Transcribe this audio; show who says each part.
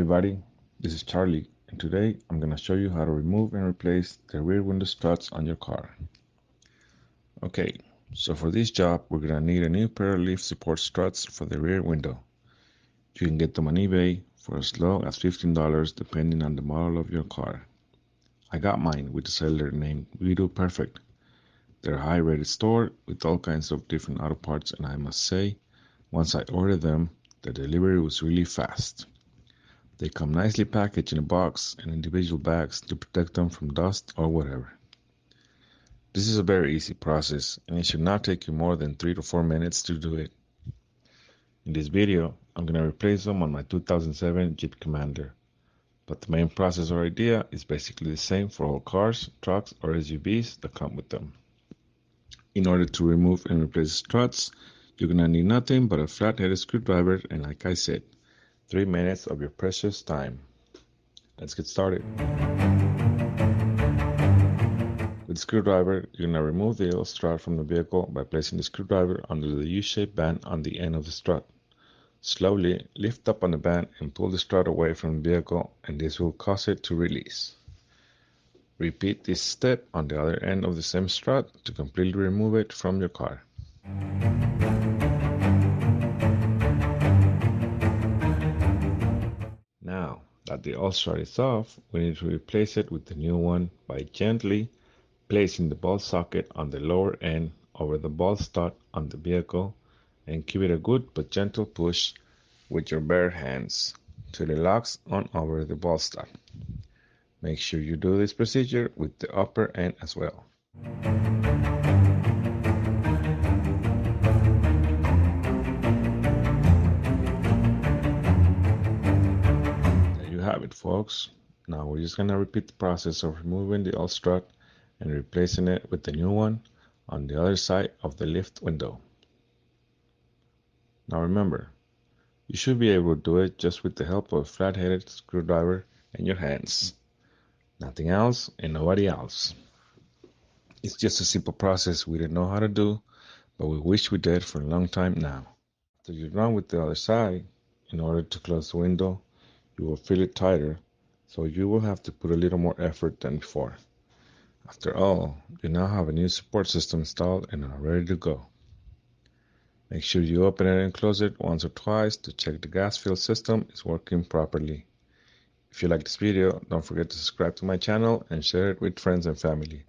Speaker 1: everybody, this is Charlie, and today I'm going to show you how to remove and replace the rear window struts on your car. Okay, so for this job we're going to need a new pair of leaf support struts for the rear window. You can get them on eBay for as low as $15 depending on the model of your car. I got mine with a seller named Guido Perfect. They're a high rated store with all kinds of different auto parts, and I must say, once I ordered them, the delivery was really fast. They come nicely packaged in a box and individual bags to protect them from dust or whatever. This is a very easy process and it should not take you more than 3 to 4 minutes to do it. In this video, I'm going to replace them on my 2007 Jeep Commander, but the main process or idea is basically the same for all cars, trucks, or SUVs that come with them. In order to remove and replace struts, you're going to need nothing but a flat-headed screwdriver and, like I said, 3 minutes of your precious time. Let's get started. With the screwdriver, you're going to remove the L strut from the vehicle by placing the screwdriver under the U-shaped band on the end of the strut. Slowly lift up on the band and pull the strut away from the vehicle, and this will cause it to release. Repeat this step on the other end of the same strut to completely remove it from your car. Now that the old strut is off, we need to replace it with the new one by gently placing the ball socket on the lower end over the ball stud on the vehicle, and give it a good but gentle push with your bare hands till it locks on over the ball stud. Make sure you do this procedure with the upper end as well. Have it, folks. Now we're just going to repeat the process of removing the old strut and replacing it with the new one on the other side of the lift window. Now remember, you should be able to do it just with the help of a flat-headed screwdriver and your hands. Nothing else and nobody else. It's just a simple process we didn't know how to do, but we wish we did for a long time now. After you're done with the other side, in order to close the window, you will feel it tighter, so you will have to put a little more effort than before. After all, you now have a new support system installed and are ready to go. Make sure you open it and close it once or twice to check the gas fill system is working properly. If you like this video, don't forget to subscribe to my channel and share it with friends and family.